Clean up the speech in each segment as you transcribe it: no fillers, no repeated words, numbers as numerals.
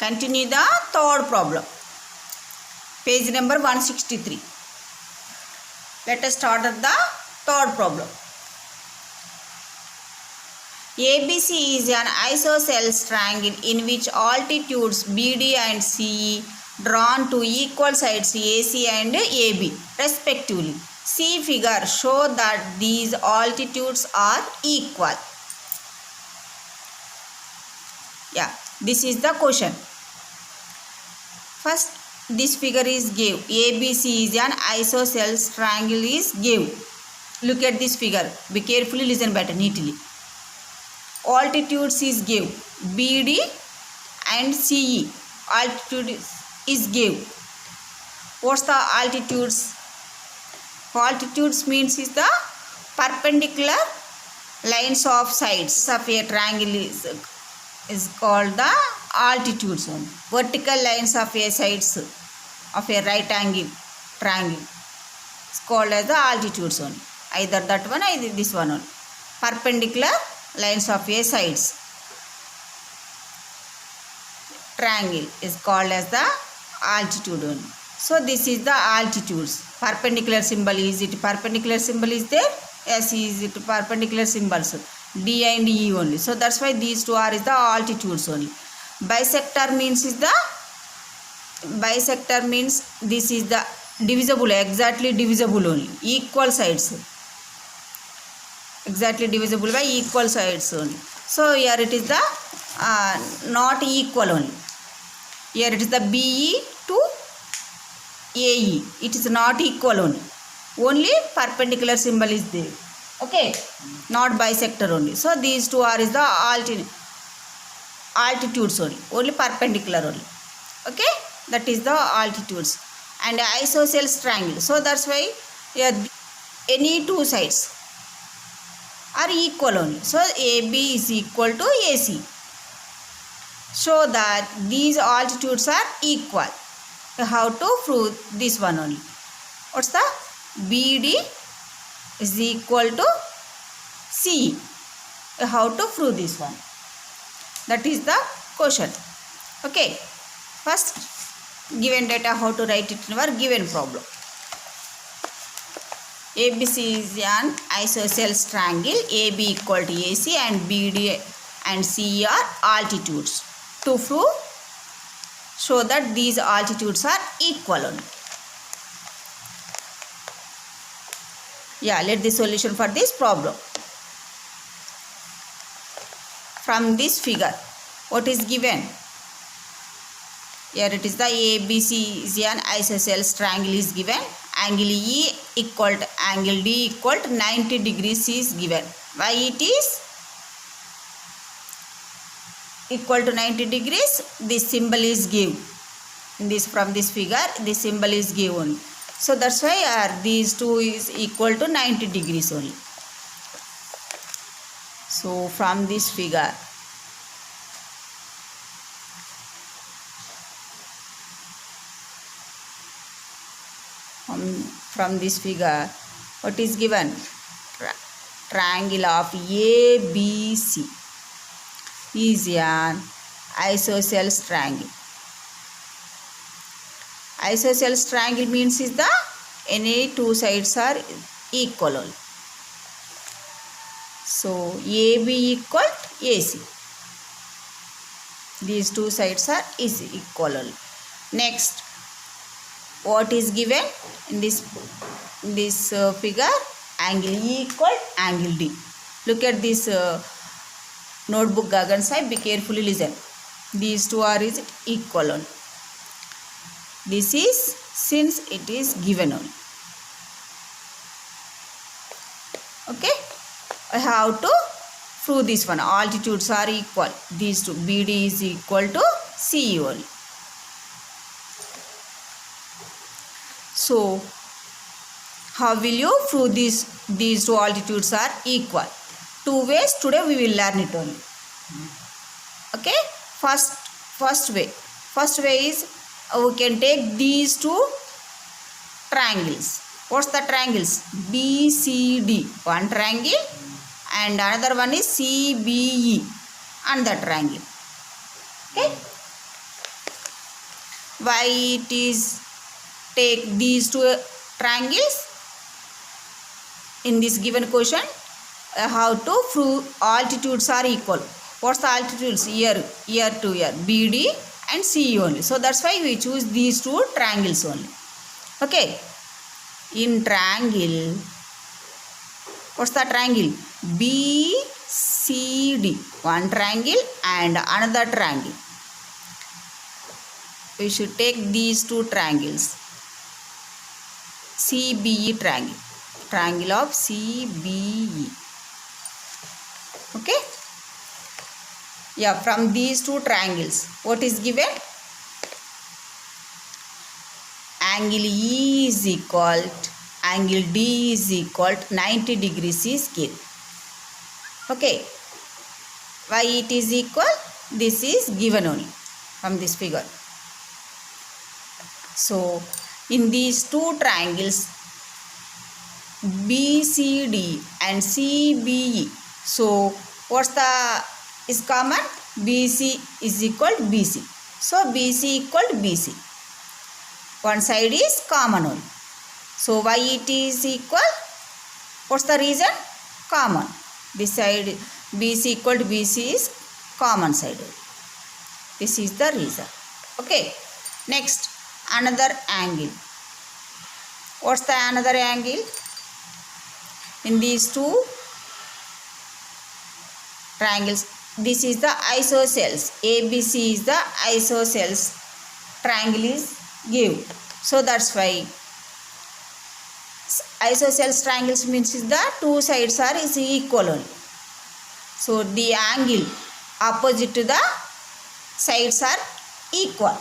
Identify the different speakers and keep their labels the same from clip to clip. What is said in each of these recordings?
Speaker 1: Continue the third problem. Page number 163. Let us start at the third problem. ABC is an isosceles triangle in which altitudes BD and CE drawn to equal sides AC and AB respectively. See figure show that these altitudes are equal. Yeah, this is the question. First, this figure is give. ABC is an isosceles triangle is give. Look at this figure. Be carefully, listen better, neatly. Altitudes is give. BD and CE. Altitude is give. What's the altitudes? Altitudes means is the perpendicular lines of sides of a triangle is called the altitudes. Vertical lines of a sides of a right angle triangle is called as the altitudes only. Either that one, either this one only. Perpendicular lines of a sides triangle is called as the altitude only. So this is the altitudes. Perpendicular symbol, is it perpendicular symbol is there? Yes, is it perpendicular symbols? D and E only. So that's why these two are is the altitudes only. Bisector means is the this is the divisible, exactly divisible only. Equal sides. Exactly divisible by equal sides only. So here it is the not equal only. Here it is the BE to AE. It is not equal only. Only perpendicular symbol is there. Okay, not bisector only. So these two are is the altitudes only. Only perpendicular only. Okay, that is the altitudes. And isosceles triangle. So that's why here any two sides are equal only. So AB is equal to AC. So that these altitudes are equal. You have to prove this one only. What's the BD is equal to C. You have to prove this one. That is the question. Okay. First, given data, how to write it in our given problem. ABC is an isosceles triangle. AB equal to AC and BD and CE are altitudes. To prove, show that these altitudes are equal only. Yeah, let the solution for this problem. From this figure, what is given? Here it is the ABC is an isosceles triangle is given. Angle E equal to angle D equal to 90 degrees is given. Why it is equal to 90 degrees? This symbol is given. From this figure, this symbol is given. So that's why these two is equal to 90 degrees only. So from this figure, from this figure, what is given? Triangle of ABC is an isosceles triangle. Isosceles triangle means is the any two sides are equal only. So AB equal to AC. These two sides are equal only. Next, what is given in this figure? Angle E equal to angle D. Look at this notebook Gagan side. Be carefully listen. These two are is equal only. This is since it is given only. Okay, I have to prove this one. Altitudes are equal. These two, BD is equal to CE only. So how will you prove these two altitudes are equal? Two ways today we will learn it only. Okay, first way is we can take these two triangles. What's the triangles? BCD, one triangle, and another one is CBE, another triangle. Okay, why it is take these two triangles in this given question. How to prove altitudes are equal. What's the altitudes? Year to year, BD and CE only. So that's why we choose these two triangles only. Okay. In triangle, what's the triangle? BCD. One triangle and another triangle. We should take these two triangles. CBE triangle. Triangle of CBE. Okay. Yeah, from these two triangles, what is given? Angle E is equal to angle D is equal to 90 degrees is given. Okay. Why it is equal? This is given only from this figure. So, in these two triangles, BCD and CBE. So, what's the is common? BC is equal to BC. So, BC equal to BC. One side is common only. So, why it is equal? What's the reason? Common. This side BC equal to BC is common side only. This is the reason. Okay. Next, another angle. What's the another angle? In these two triangles, this is the isosceles. ABC is the isosceles. Triangle is given. So that's why isosceles triangles means is the two sides are is equal only. So the angle opposite to the sides are equal.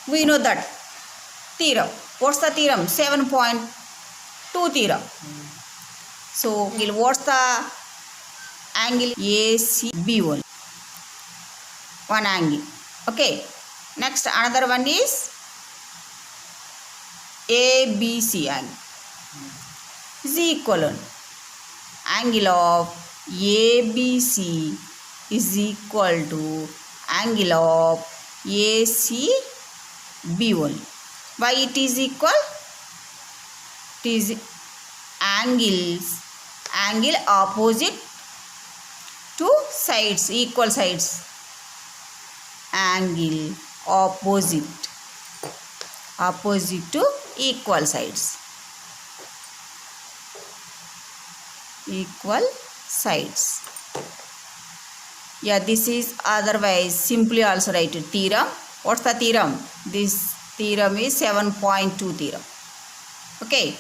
Speaker 1: We know that theorem. What's the theorem? 7.2 theorem. So what's the angle? ACB only. One angle. Okay. Next another one is ABC angle. Is equal only. Angle of ABC is equal to angle of ACB only. Why it is equal? It is angle opposite to sides, equal sides. Angle opposite to equal sides. Equal sides. Yeah, this is otherwise simply also write it. Theorem. What's the theorem? This theorem is 7.2 theorem. Okay.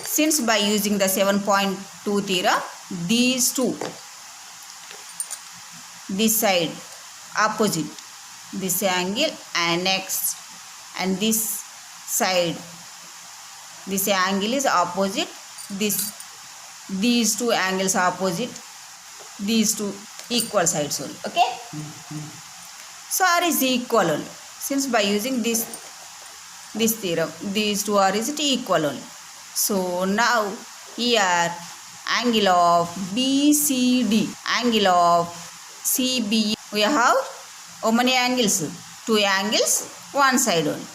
Speaker 1: Since by using the 7.2 theorem, these two, this side opposite, this angle and next, and this side, this angle is opposite, these two angles opposite, these two equal sides only. Okay. So R is equal only. Since by using this theorem, these two are is equal only. So now here angle of BCD, angle of CBE, we have how many angles? Two angles, one side only.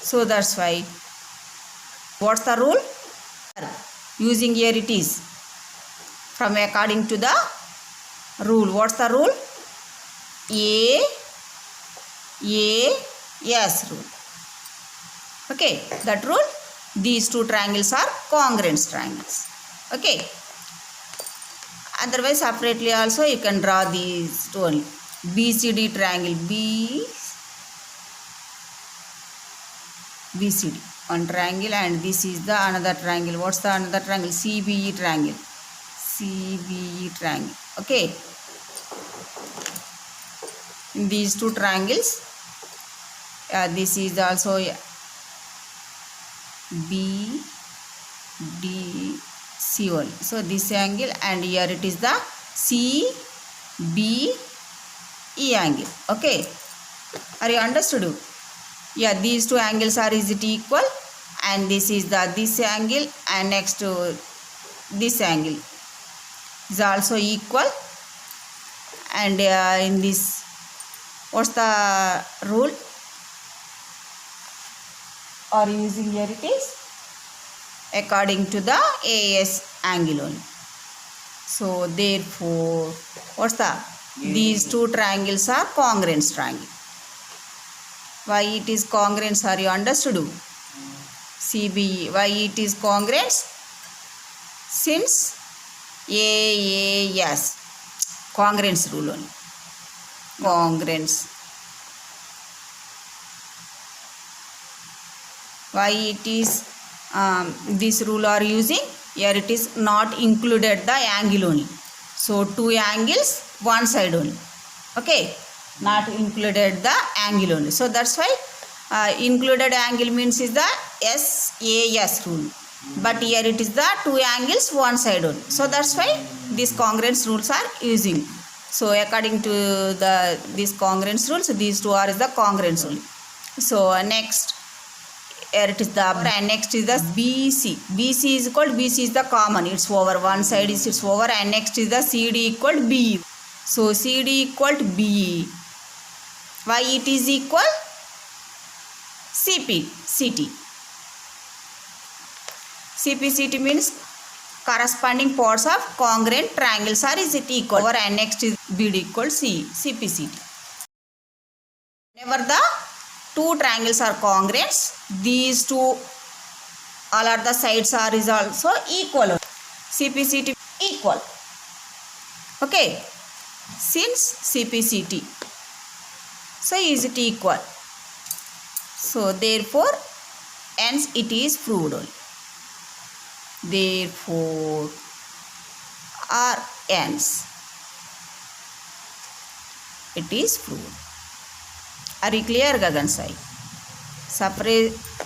Speaker 1: So that's why, what's the rule? Using here it is from according to the rule. What's the rule? AS rule. Okay, that rule. These two triangles are congruent triangles. Okay. Otherwise, separately also you can draw these two only. BCD triangle, BCD, one triangle, and this is the another triangle. What's the another triangle? CBE triangle. CBE triangle. Okay. In these two triangles, this is also BDC only. So this angle, and here it is the CBE angle. Okay. Are you understood? Yeah, these two angles are is it equal, and this is the this angle, and next to this angle is also equal. And in this, what's the rule? are using here it is according to the AS angle only. So therefore, what's the? These two triangles are congruent triangle. Why it is congruent? Are you understood? CBE. Why it is congruent? Since AAS. Congruence rule only. Congruence. Why it is this rule are using? Here it is not included the angle only. So two angles, one side only. Okay. Not included the angle only. So that's why included angle means is the SAS rule. But here it is the two angles, one side only. So that's why these congruence rules are using. So according to these congruence rules, these two are is the congruence only. So next, here it is the and next is the BC. BC is equal, BC is the common. It's over. One side is it's over, and next is the CD equal to BE. So CD equal to BE. Why it is equal? CP-CT. CP-CT means corresponding parts of congruent triangles are is it equal over, and next is BD equal C. CP-CT. Whenever the two triangles are congruent, these two all are the sides are is also equal. CP-CT equal. Okay. Since CP-CT, so is it equal? So therefore, hence it is proved only. Therefore, or hence it is proved. Are you clear, Gagan Sai?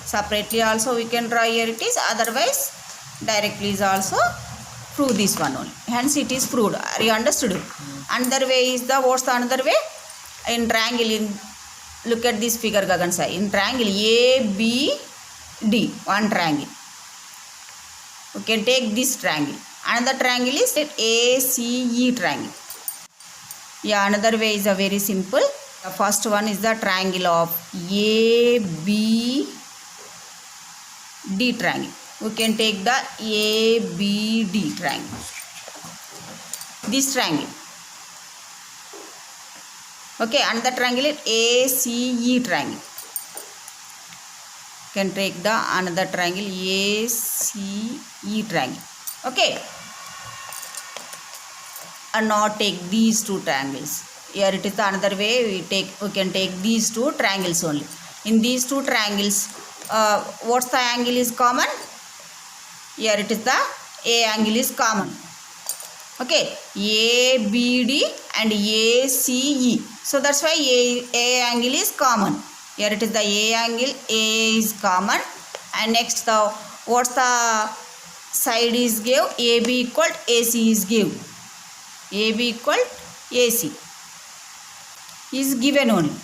Speaker 1: Separately also we can draw here it is. Otherwise, directly is also prove this one only. Hence it is proved. Are you understood? Another way is the, what's the another way? In triangle, look at this figure, Gagan Sai. In triangle ABD, one triangle. We can take this triangle. Another triangle is ACE triangle. Yeah, another way is a very simple. The first one is the triangle of ABD triangle. We can take the ABD triangle. This triangle. Okay, another triangle is ACE triangle. Can take the another triangle ACE triangle. Okay. And now take these two triangles. Here it is the another way we can take these two triangles only. In these two triangles, what's the angle is common? Here it is the A angle is common. Okay, ABD and ACE. So that's why A angle is common. Here it is the A angle, A is common, and next the what's the side is give? AB equal AC is give. AB equal AC is given only,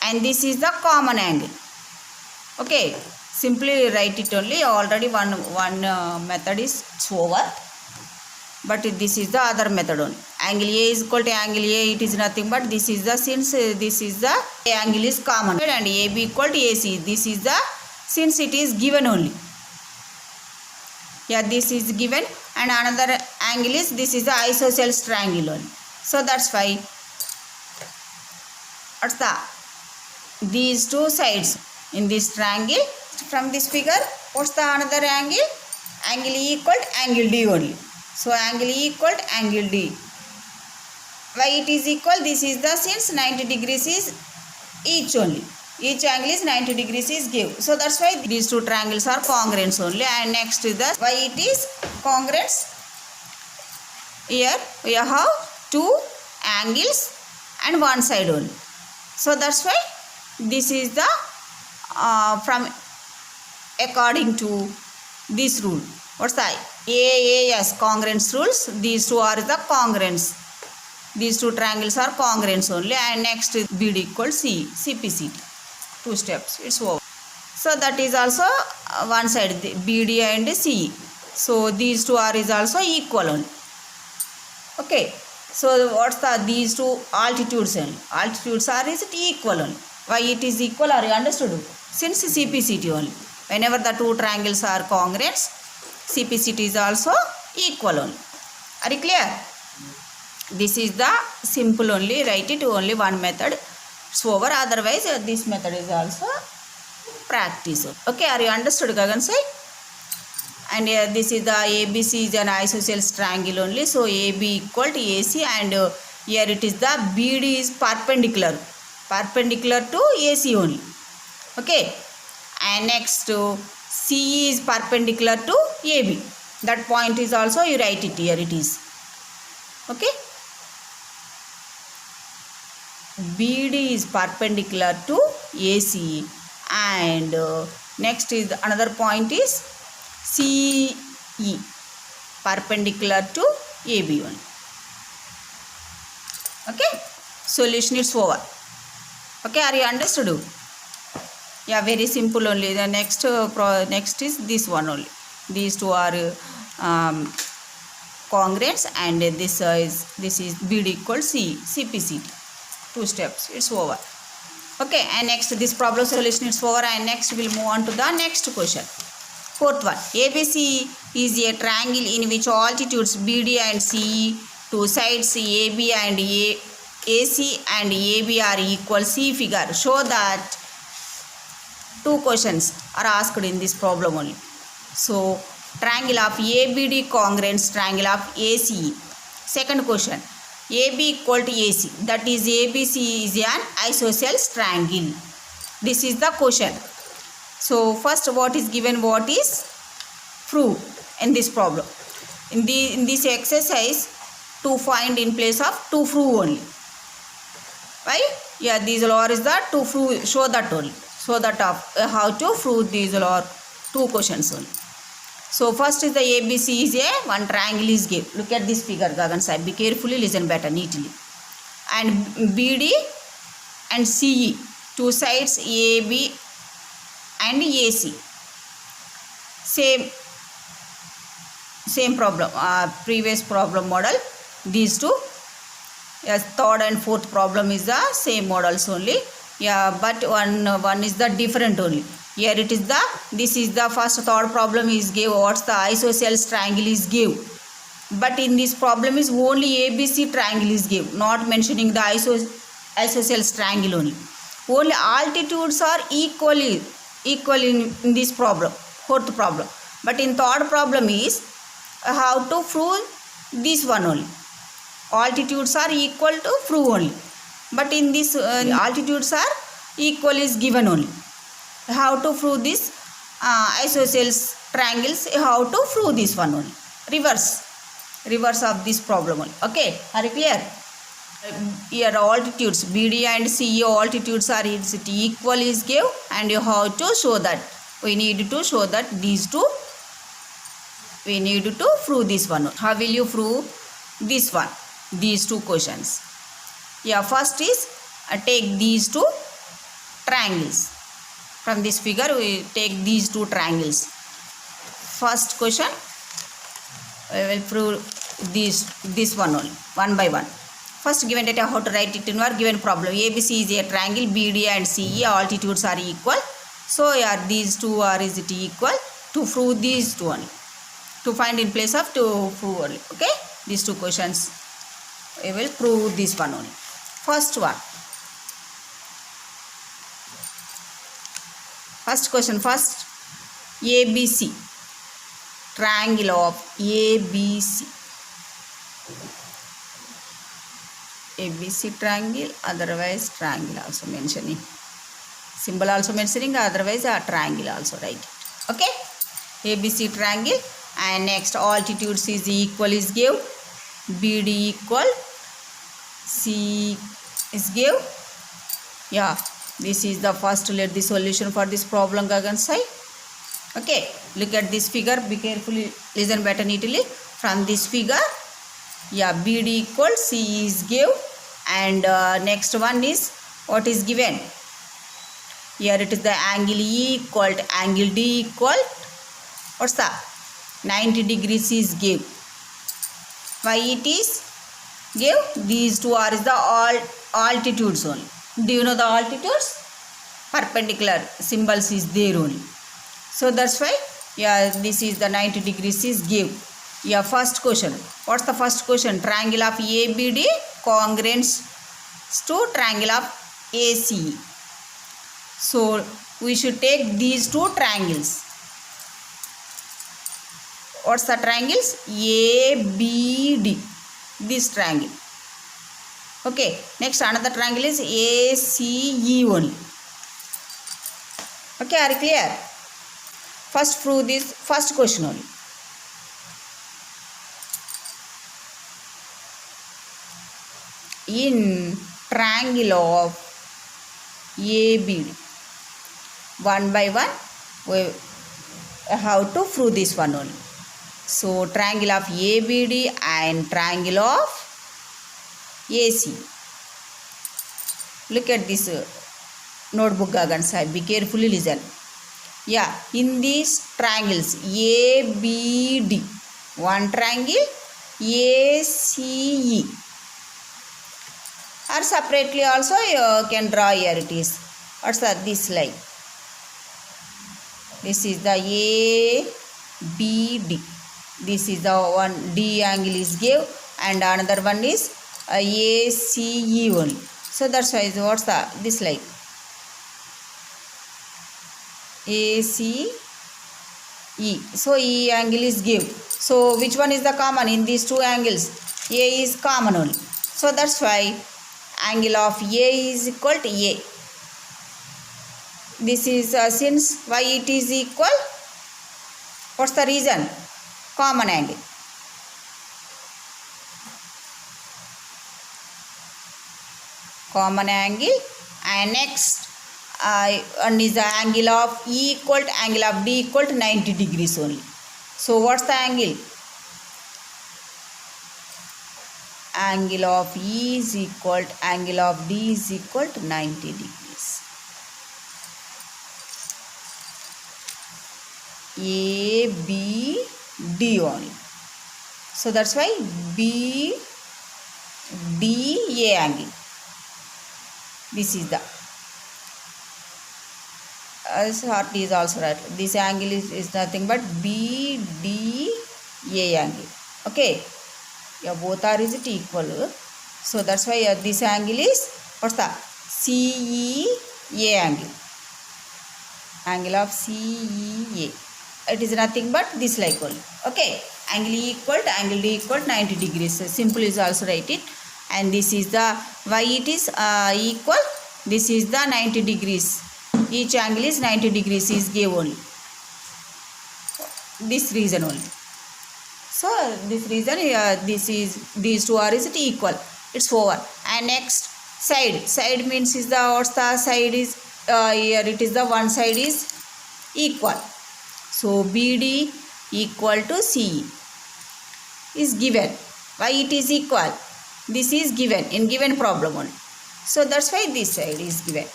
Speaker 1: and this is the common angle. Okay, simply write it only. Already one method is over, but this is the other method only. Angle A is equal to angle A, it is nothing but this is the, since this is the A angle is common, and AB equal to AC, this is the, since it is given only. Yeah, this is given, and another angle is, this is the isosceles triangle only. So that's why what's the, these two sides in this triangle. From this figure, what's the another angle? Angle E equal to angle D only. So angle E equal to angle D. Why it is equal? This is the, since 90 degrees is each only. Each angle is 90 degrees is give. So that's why these two triangles are congruent only. And next is the, why it is congruent? Here we have two angles and one side only. So that's why this is the from according to this rule. What's the AAS congruence rules? These two are the congruence. These two triangles are congruent only, and next is BD equal C, CP-CT. Two steps, it's over. So that is also one side, BD and CE. So these two are is also equal only. Okay. So what's the, these two altitudes only? Altitudes are is it equal only. Why it is equal? Are you understood? Since CPCT only. Whenever the two triangles are congruent, CPCT is also equal only. Are you clear? This is the simple only. Write it only one method. It's over. Otherwise, this method is also practice. Okay, are you understood, Gagan Sai? And this is the ABC is an isosceles triangle only. So AB equal to AC, and here it is the BD is perpendicular to AC only. Okay, and next CE is perpendicular to AB. That point is also you write it here. It is okay. BD is perpendicular to AC, and next is another point is CE perpendicular to AB one. Okay, solution is over. Okay, are you understood? Yeah, very simple only. The next is this one only. These two are congruent, and this is BD equal CPCT. 2 steps. It's over. Okay, and next this problem solution is over, and next we'll move on to the next question. Fourth one. ABC is a triangle in which altitudes BD and CE, two sides AB and AC and AB are equal. See figure. Show that. 2 questions are asked in this problem only. So, triangle of ABD congruent triangle of ACE. Second question. AB equal to AC. That is ABC is an isosceles triangle. This is the question. So, first what is given, what is proved in this problem. In this exercise, to find in place of to prove only. Right? Yeah, these law is the to prove, show that only. So that how to prove these are 2 questions only. So first is the ABC is a one triangle is given. Look at this figure, Gagan side. Be carefully, listen better, neatly. And BD and CE, two sides AB and AC. Same problem, previous problem model. These two. Yes, third and fourth problem is the same models only. Yeah, but one is the different only. Here it is this is the first third problem is give what's the isosceles triangle is give. But in this problem is only ABC triangle is give, not mentioning the isosceles triangle only. Only altitudes are equal in this problem, fourth problem. But in third problem is how to prove this one only. Altitudes are equal to prove only. But in this altitudes are equal is given only. How to prove this isosceles triangles, how to prove this one only. Reverse of this problem only. Okay, are you clear? Here altitudes BD and CE altitudes are equal is give, and you have to show that. We need to show that these two. We need to prove this one. How will you prove this one? These 2 questions. Yeah, first is take these 2 triangles. From this figure we take these 2 triangles. First question, we will prove this one only, one by one. First given data, how to write it in our given problem. ABC is a triangle, BD and CE altitudes are equal. So yeah, these 2 are is it equal. To prove these 2 only. To find in place of to prove only. Okay, these 2 questions we will prove this one only. First one. First question, first ABC, triangle of ABC. ABC triangle, otherwise triangle also mentioning. Symbol also mentioning, otherwise a triangle also write it. Okay, ABC triangle, and next altitudes is equal is give. BD equal, C is give. Yeah, this is the first, let the solution for this problem, Gagan side. Okay, look at this figure, be carefully, listen better neatly. From this figure, yeah, BD equal, C is give, and next one is what is given. Here it is the angle E equal to angle D equal, what's that? 90 degrees is give. Why it is give? These 2 are is the altitudes only. Do you know the altitudes? perpendicular symbols is there only. So that's why this is the 90 degrees is give. First question. What's the first question? Triangle of ABD congruent to triangle of ACE. So we should take these two triangles. What's the triangles? ABD. This triangle. Okay. Next another triangle is ACE only. Okay, are you clear? First prove this first question only. In triangle of ABD, one by one we have to prove this one only. So triangle of ABD and triangle of AC. Look at this notebook gagan side. Be carefully listen. In these triangles ABD, one triangle ACE, or separately also you can draw here it is. What's that? This line. This is the ABD. This is the one D angle is give, and another one is ACE only. So that's why what's the this line? ACE. So E angle is give. So which one is the common in these two angles? A is common only. So that's why angle of A is equal to A. This is since why it is equal? What's the reason? Common angle. Common angle. And next one is the angle of E equal to angle of D equal to 90 degrees only. So what's the angle? Angle of E is equal to angle of D is equal to 90 degrees. A, B, D only. So that's why B, D, A angle. This is the heart is also right. This angle is nothing but B, D, A angle. Okay. Both are is it equal. So that's why this angle is what's the CEA angle. Angle of CEA. It is nothing but this like only. Okay. Angle E equal to angle D equal to 90 degrees. So simple is also write it. And this is the why it is equal. This is the 90 degrees. Each angle is 90 degrees is give only. This reason only. So this reason these two are is it equal. It's over. And next side. Side means is the what's the side is here it is the one side is equal. So BD equal to CE is given. Why it is equal? This is given in given problem only. So that's why this side is given.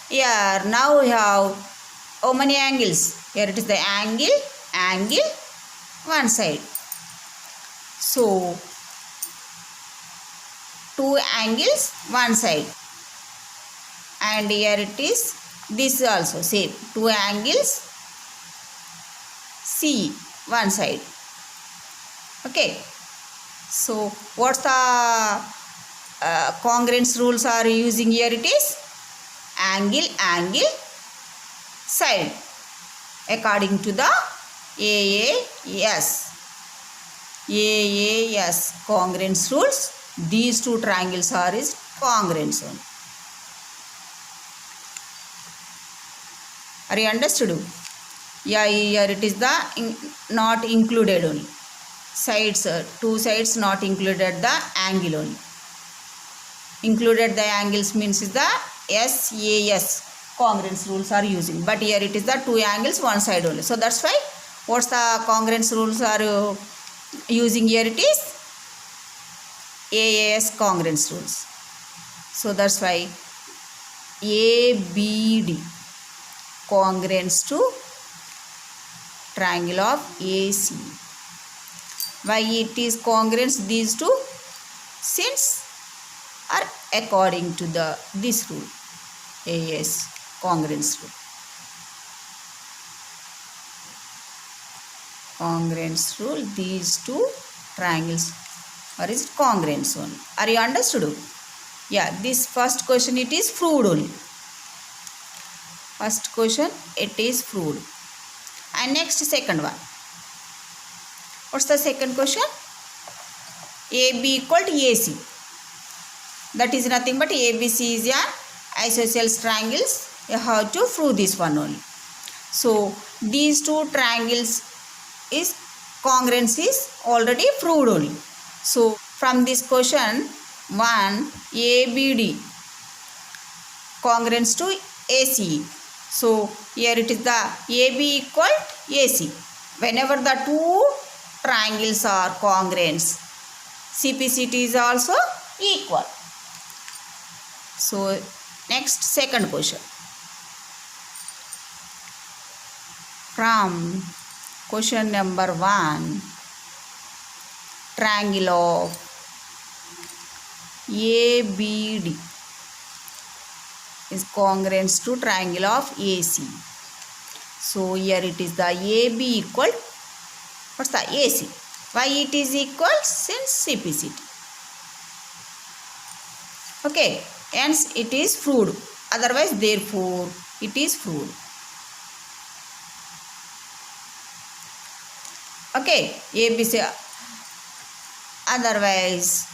Speaker 1: Here now we have how many angles? Here it is the angle, one side. So two angles, one side. And here it is this also same. Two angles, C, one side. Okay. So what's the congruence rules are using here it is? Angle, side. According to the AAS congruence rules, these two triangles are is congruent only. Are you understood? Here it is the not included only. Sides, two sides not included the angle only. Included the angles means is the SAS congruence rules are using. But here it is the two angles one side only. So that's why what's the congruence rules are using here it is AAS congruence rules. So that's why ABD congruence to triangle of AC. Why it is congruence these two? Since are according to the this rule AAS Congruence rule. Congruence rule, these two triangles or is it congruence only. Are you understood? Yeah, this first question it is proved only. First question it is proved. And next second one. What's the second question? AB equal to AC. That is nothing but ABC is an isosceles triangles. You have to prove this one only. So these two triangles is congruence is already proved only. So from this question, one ABD congruence to ACE. So here it is the AB equal AC. Whenever the two triangles are congruence, CPCT is also equal. So next second question. From question number 1, triangle of ABD is congruence to triangle of AC. So here it is the AB equal, what's the AC? Why it is equal? Since CPCT. Okay, hence it is proved. Otherwise, therefore, it is proved. Okay, ABC. Otherwise,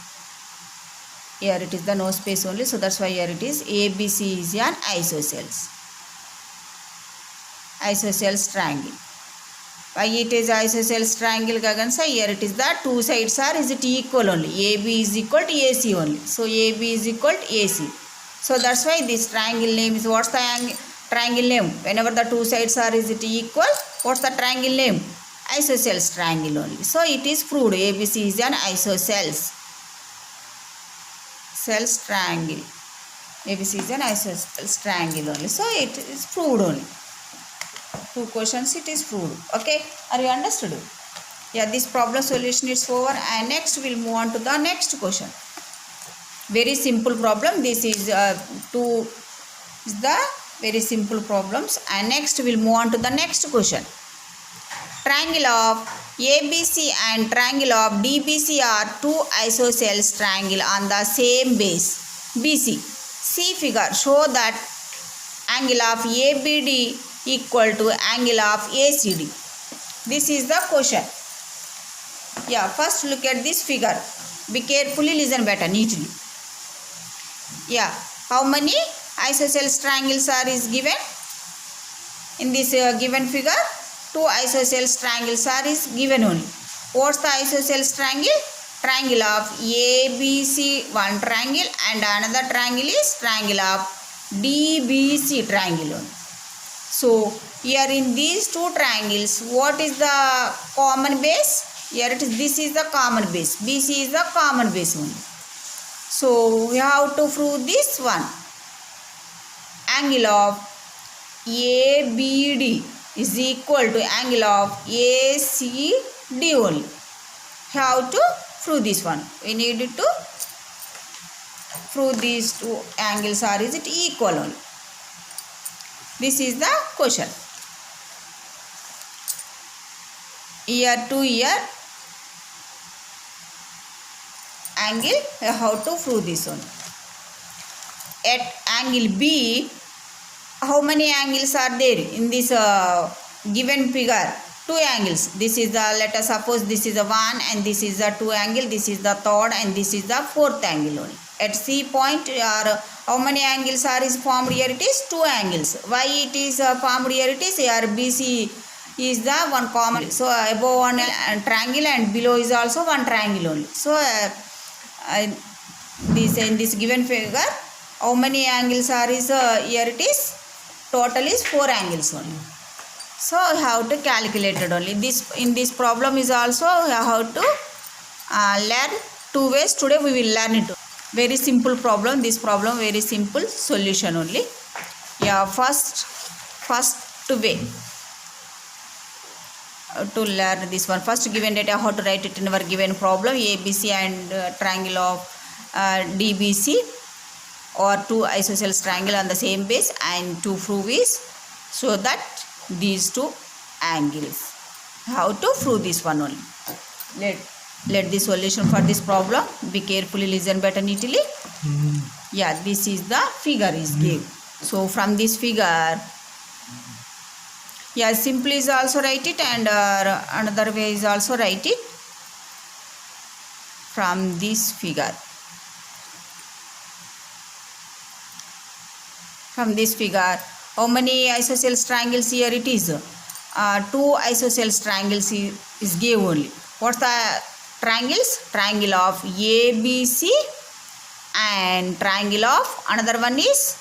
Speaker 1: here it is the no space only. So that's why here it is ABC is an isosceles triangle. Why it is isosceles triangle, Gagan? Here it is the two sides are is it equal only. AB is equal to AC only. So AB is equal to AC. So that's why this triangle name is, what's the triangle name? Whenever the two sides are is it equal, what's the triangle name? Isosceles triangle only. So it is proved ABC is an isosceles triangle. ABC is an isosceles triangle only. So it is proved only. Two questions it is proved. Okay, are you understood? Yeah, this problem solution is over, and next we'll move on to the next question. Very simple problem. This is the very simple problems, and next we'll move on to the next question. Triangle of ABC and triangle of DBC are two isosceles triangle on the same base BC. See figure. Show that angle of ABD equal to angle of ACD. This is the question. Yeah, first look at this figure. Be carefully, listen better, neatly. Yeah, how many isosceles triangles are is given? In this given figure, two isosceles triangles are is given only. What's the isosceles triangle? Triangle of ABC, one triangle, and another triangle is triangle of DBC triangle only. So here in these two triangles, what is the common base? Here it is, this is the common base. BC is the common base only. So we have to prove this one. Angle of ABD is equal to angle of ACD only. How to prove this one? We need to prove these two angles are is it equal only. This is the question. Here to here angle, how to prove this one? At angle B, how many angles are there in this given figure? Two angles. This is the, let us suppose this is a 1 and this is the 2 angle, this is the third and this is the fourth angle only. At C point, how many angles are is formed here? It is two angles. Why it is formed here? It is here BC is the one common. So above one triangle and below is also one triangle only. So this in this given figure, how many angles are is here? It is total is 4 angles only. So how to calculate it only. This in this problem is also how to learn two ways. Today we will learn it. Very simple problem. This problem very simple, solution only. Yeah, first way to learn this one. First given data, how to write it in our given problem. ABC and triangle of DBC. or two isosceles triangle on the same base, and to prove is so that these two angles. How to prove this one only? Let the solution for this problem. Be carefully, listen better neatly. Yeah, this is the figure is given. So from this figure, yeah, simply is also write it, and another way is also write it. From this figure, how many isosceles triangles here it is? Two isosceles triangles is given only. What's the triangles? Triangle of ABC and triangle of another one is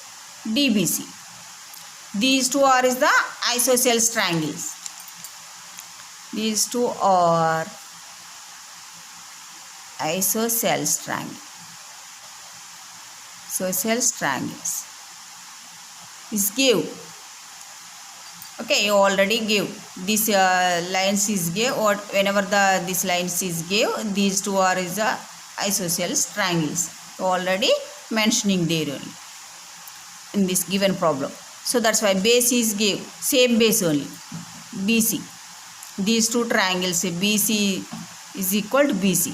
Speaker 1: DBC. These two are is the isosceles triangles. These two are isosceles triangles. Isosceles triangles is give. Okay, you already give this lines is give, or whenever this lines is give, these two are is the isosceles triangles. Already mentioning there only in this given problem. So that's why base is give, same base only, BC. These two triangles, BC is equal to BC,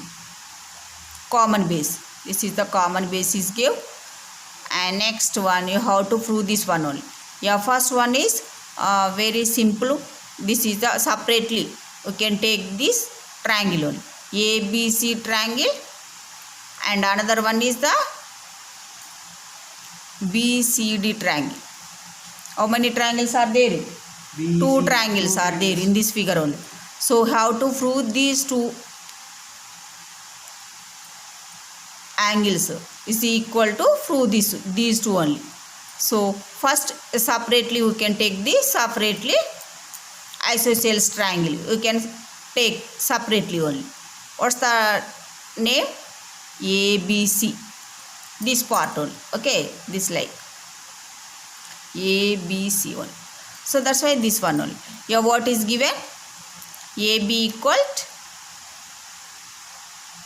Speaker 1: common base. This is the common base is give. And next one, you have to prove this one only. Yeah, first one is very simple. This is the separately you can take this triangle only, ABC triangle, and another one is the BCD triangle. How many triangles are there? Two triangles are there in this figure only. So how to prove these two angles is equal to prove these two only. So first separately we can take this separately isosceles triangle. You can take separately only. What's the name? ABC. This part only. Okay, this like ABC one. So that's why this one only. Here what is given? AB equal to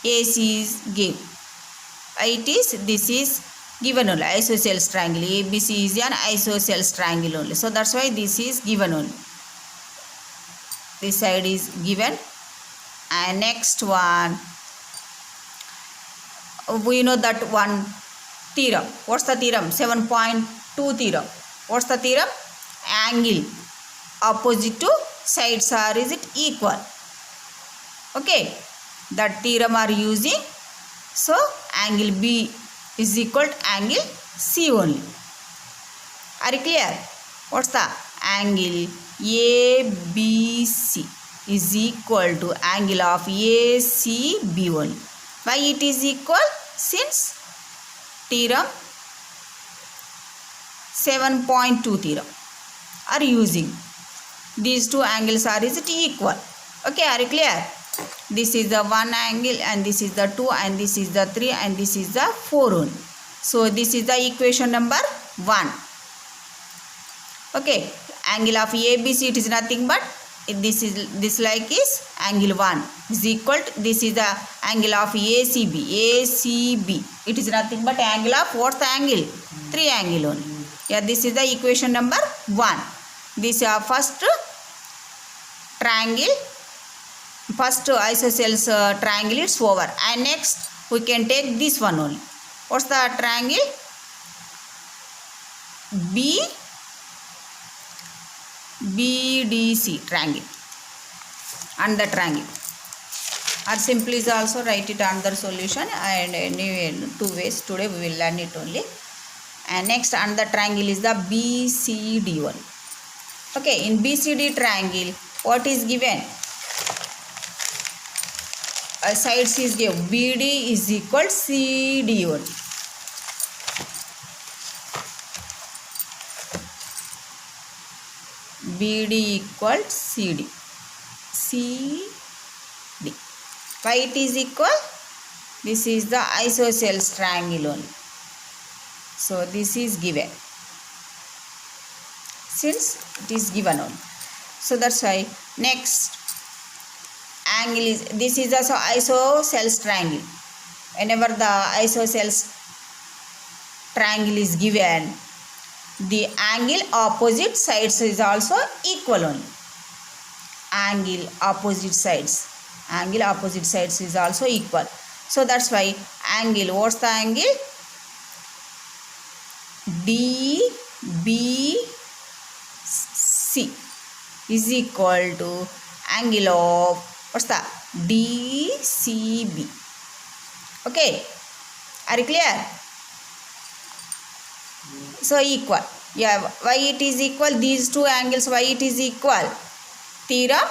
Speaker 1: AC is given. This is given only, isosceles triangle. ABC is an isosceles triangle only. So that's why this is given only. This side is given. And next one, we know that one theorem. What's the theorem? 7.2 theorem. What's the theorem? Angle opposite to sides are is it equal. Okay, that theorem are using. So angle B is equal to angle C only. Are you clear? What's the angle ABC is equal to angle of ACB only. Why it is equal? Since theorem 7.2 theorem are using. These two angles are is it equal. Okay, are you clear? This is the one angle, and this is the 2, and this is the 3, and this is the 4 only. So this is the equation number 1. Okay, angle of ABC, it is nothing but this like is angle 1 is equal to, this is the angle of ACB. It is nothing but angle of, what's the angle? 3 angle only. Yeah, this is the equation number 1. This first triangle, first isosceles triangle is over, and next we can take this one only. What's the triangle? BDC triangle, and the triangle. Or simply is also write it under solution, and anyway 2 ways today we will learn it only. And next another triangle is the BCD one. Okay, in BCD triangle what is given? Sides is given. BD is equal to CD only. BD equal to CD. Why it is equal? This is the isosceles triangle only. So this is given. Since it is given only. So that's why next angle is, this is also isosceles triangle. Whenever the isosceles triangle is given, the angle opposite sides is also equal only. Angle opposite sides is also equal. So that's why angle, what's the angle? DBC is equal to angle of, what's the, DCB. Okay, are you clear? So equal. Yeah, why it is equal? These two angles, why it is equal? Theorem.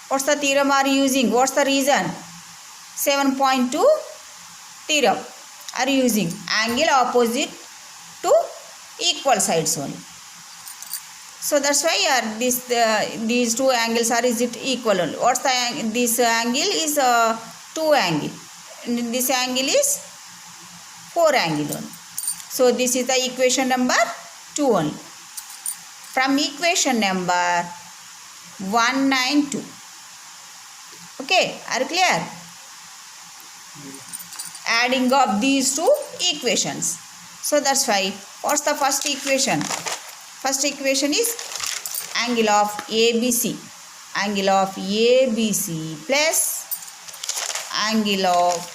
Speaker 1: What's the theorem are you using? What's the reason? 7.2 theorem are you using. Angle opposite to equal sides only. So that's why these two angles are, is it equal only? What's the angle? This angle is 2 angle. And this angle is 4 angle only. So this is the equation number 2 only. From equation number 192. Okay, are you clear? Adding up these two equations. So that's why, what's the first equation? First equation is angle of ABC. Angle of ABC plus angle of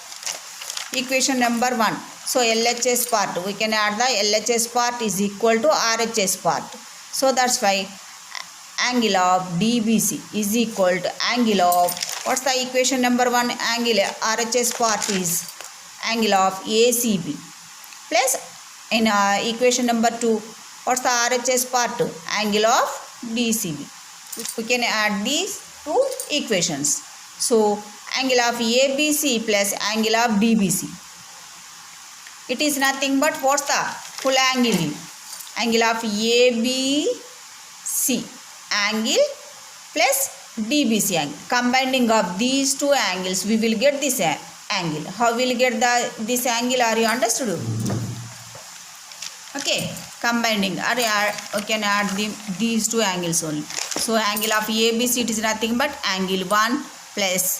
Speaker 1: equation number 1. So LHS part, we can add the LHS part is equal to RHS part. So that's why angle of DBC is equal to angle of, what's the equation number 1? Angle RHS part is angle of ACB plus in equation number 2, what's the RHS part? Angle of DCB. We can add these two equations. So angle of ABC plus angle of DBC. It is nothing but, what's the full angle? Angle of ABC angle plus DBC angle. Combining of these two angles, we will get this angle. How will we get this angle? Are you understood? Okay, combining, we can add these two angles only. So angle of ABC, it is nothing but angle 1 plus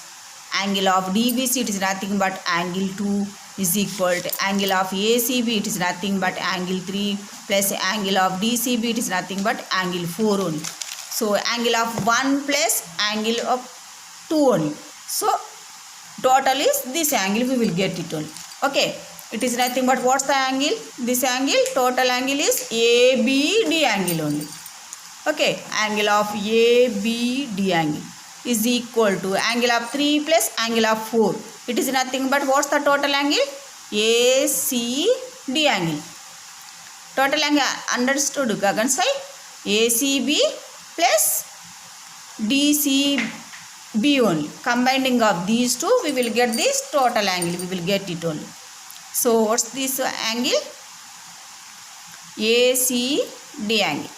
Speaker 1: angle of DBC, it is nothing but angle 2 is equal to angle of ACB, it is nothing but angle 3 plus angle of DCB, it is nothing but angle 4 only. So angle of 1 plus angle of 2 only. So total is this angle, we will get it only. Okay, it is nothing but, what's the angle? This angle, total angle is ABD angle only. Okay, angle of ABD angle is equal to angle of 3 plus angle of 4. It is nothing but, what's the total angle? ACD angle. Total angle understood, Gagan sai? ACB plus DCB only. Combining of these two, we will get this total angle. We will get it only. So what's this angle? ACD angle.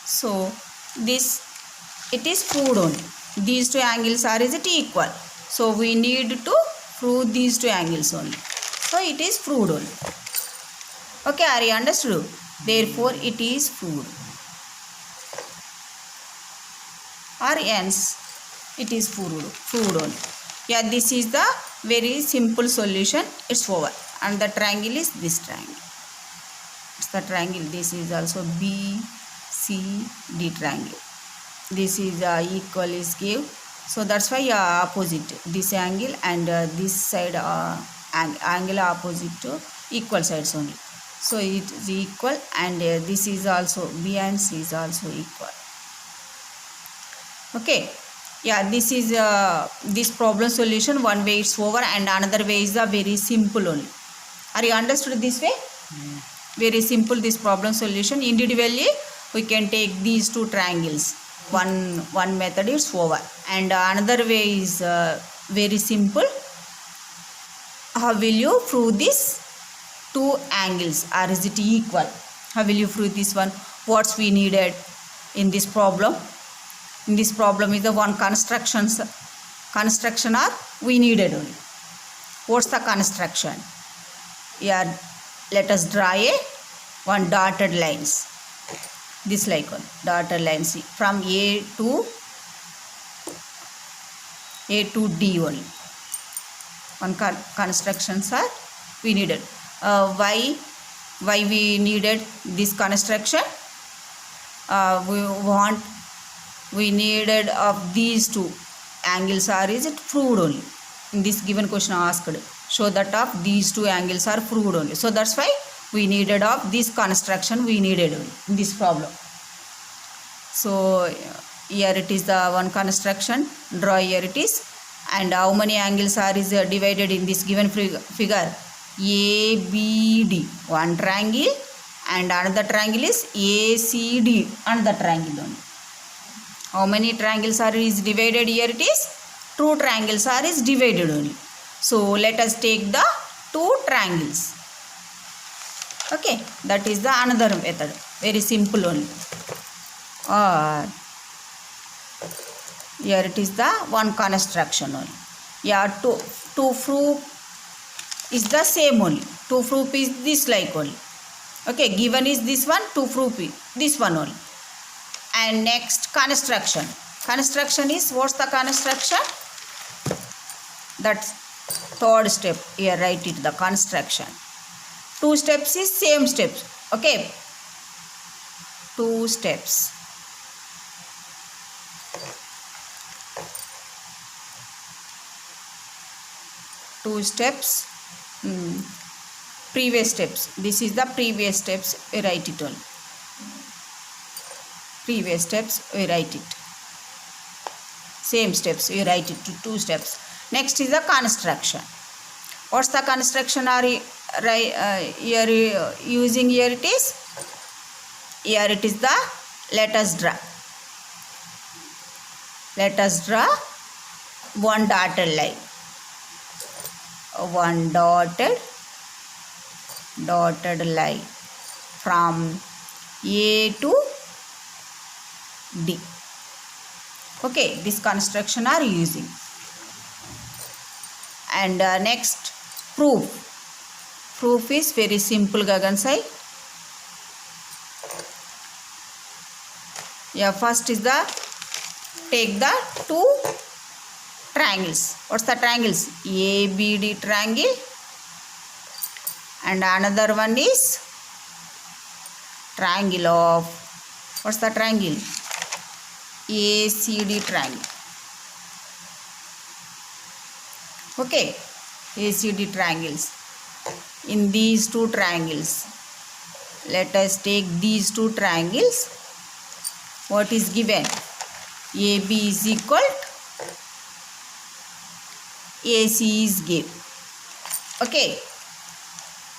Speaker 1: So this, it is proved only. These two angles are, is it equal? So we need to prove these two angles only. So it is proved only. Okay, are you understood? Therefore it is proved. Or else it is proved only. Yeah, this is the very simple solution. It's over. And the triangle is this triangle. It's the triangle. This is also BCD triangle. This is equal is give. So that's why opposite this angle and this side angle opposite to equal sides only. So it is equal, and this is also B and C is also equal. Okay. Yeah, this is this problem solution. One way it's over and another way is very simple only. Are you understood this way? Very simple this problem solution. Individually we can take these two triangles. One method is over, and another way is very simple. How will you prove this two angles, or is it equal? How will you prove this one? What's we needed in this problem? In this problem is the one construction are we needed only. What's the construction? Yeah, let us draw one dotted lines. This like one dotted lines from A to D only. One constructions are we needed. Why we needed this construction? We needed of these two angles are is it proved only. In this given question asked, show that of these two angles are proved only. So that's why we needed of this construction we needed only in this problem. So here it is the one construction, draw here it is, and how many angles are is divided in this given figure? ABD, one triangle, and another triangle is ACD, another triangle only. How many triangles are is divided here it is? Two triangles are is divided only. So let us take the two triangles. Okay, that is the another method, very simple only. Or here it is the one construction only. Yeah, to prove is the same only. To prove is this like only. Okay, given is this one, to prove is this one only. And next construction. Construction is, what's the construction? That's third step. Here write it, the construction. Two steps is same steps. Okay, two steps. Two steps, previous steps. This is the previous steps, we write it on. Previous steps, we write it. Same steps, we write it to two steps. Next is the construction. What's the construction are here using? Here it is. Here it is the, let us draw. Let us draw one dotted line. One dotted line from A to D. Okay, this construction are using. And next, proof. Proof is very simple, Gagan Sai. Yeah, first is the, take the two triangles. What's the triangles? ABD triangle, and another one is triangle of, what's the triangle? ACD triangle. Okay, ACD triangles. In these two triangles, let us take these two triangles. What is given? AB is equal to AC is given. Okay,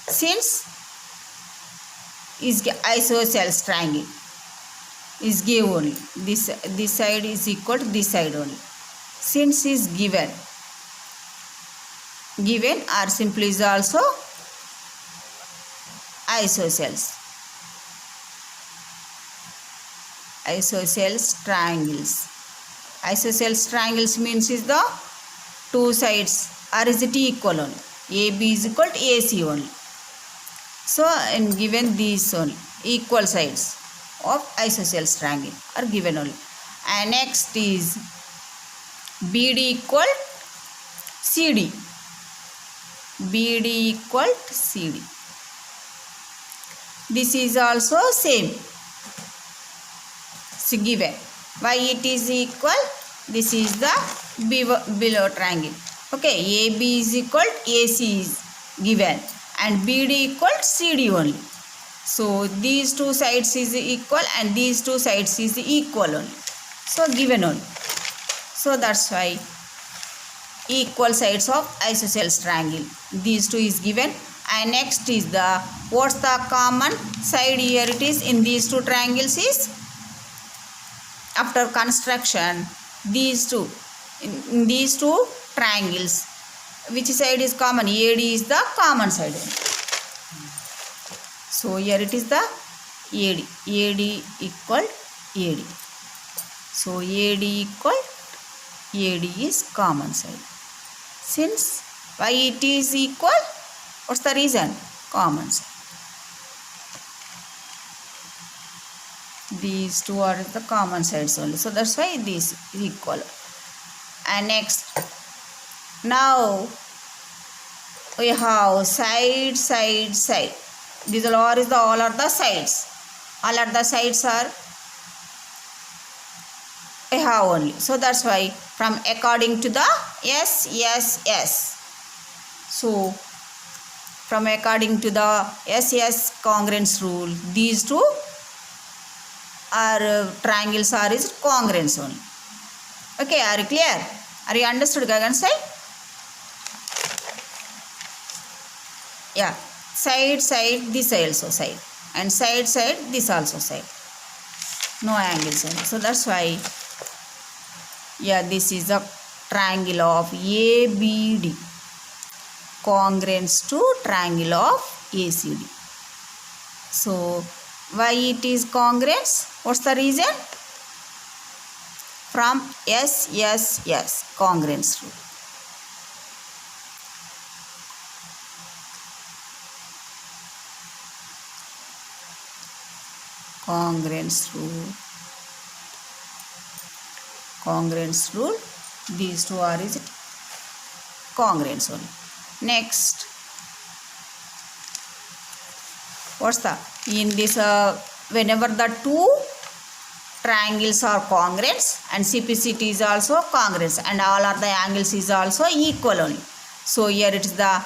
Speaker 1: since is isosceles triangle is given only, this side is equal to this side only. Since is given or simply is also isosceles. Isosceles triangles. Isosceles triangles means is the two sides are is it equal only. AB is equal to AC only. So in given these only equal sides of isosceles triangle are given only. And next is BD equal CD. BD equal to CD. This is also same. So given. Why it is equal? This is the below triangle. Okay, AB is equal to AC is given and BD equal to CD only. So these two sides is equal and these two sides is equal only. So given only. So that's why equal sides of isosceles triangle. These two is given. And next is the, what's the common side here it is in these two triangles is, after construction, these two, in these two triangles, which side is common? AD is the common side. So here it is the AD. AD equal AD. So AD equal AD is common side. Since why it is equal? What's the reason? Common side. These two are the common sides only. So that's why this is equal. And next, now we have side, side, side. These all are the sides. All are the sides are we have only. So that's why from according to the yes, yes, yes. So from according to the yes, yes congruence rule, these two are triangles are is congruence only. Okay, are you clear? Are you understood, Gagan? Yeah, side, side, this also side, and side, side, this also side. No angles only. So that's why, yeah, this is a triangle of ABD, congruence to triangle of ACD. So why it is congruence? What's the reason? From yes, yes, yes, congruence rule. Congruence rule, these two are is it congruence only. Next, what's the in this whenever the two triangles are congruent and CPCT is also congruent and all are the angles is also equal only. So here it is the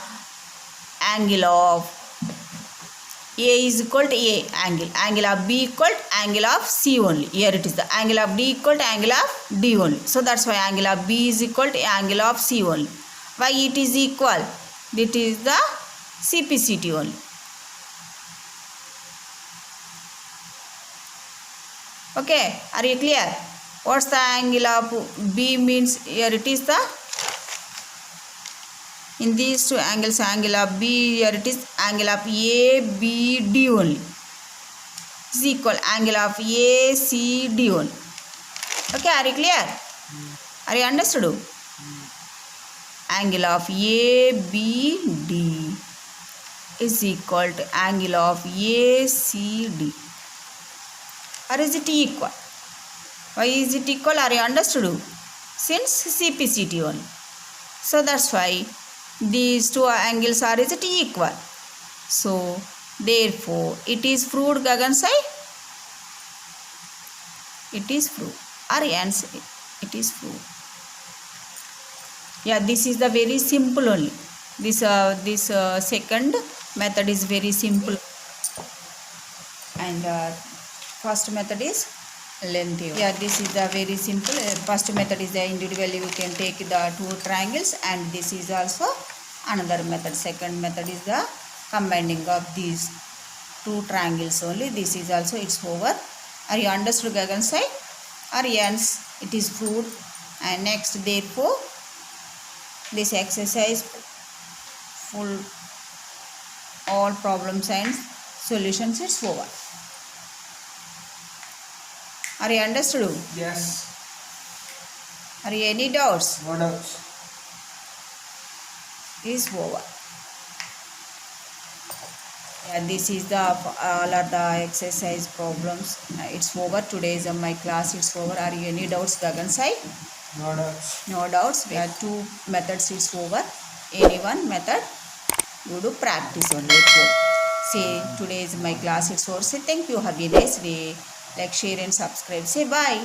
Speaker 1: angle of A is equal to A angle of B equal to angle of C only. Here it is the angle of D equal to angle of D only. So that's why angle of B is equal to angle of C only. Why it is equal? It is the CPCT only. Okay, are you clear? What's the angle of B means? Here it is the in these two angles, angle of B, here it is angle of ABD only is equal angle of ACD only. Okay, are you clear? Are you understood? Angle of ABD is equal to angle of ACD. Or is it equal? Why is it equal? Are you understood? Since CPCT only. So that's why these two angles are is it equal. So therefore it is proved, Gagan sai. It is proved. Or answer it is proved. Yeah, this is the very simple only. This second method is very simple. And first method is lengthy. Yeah, this is the very simple. First method is the individually we can take the two triangles, and this is also another method. Second method is the combining of these two triangles only. This is also it's over. Are you understood, Gagan sai? Or yes, it is proved. And next, therefore, this exercise full all problems and solutions it's over. Are you understood?
Speaker 2: Yes.
Speaker 1: Are you any doubts?
Speaker 2: No doubts.
Speaker 1: Is over. Yeah, this is the all of the exercise problems. It's over. Today is my class. It's over. Are you any doubts, Gagan sai?
Speaker 2: No doubts.
Speaker 1: No doubts. We have two methods. It's over. Any one method you do practice only. Say today is my class. It's over. Say thank you. Have a nice day. Like, share and subscribe. Say bye.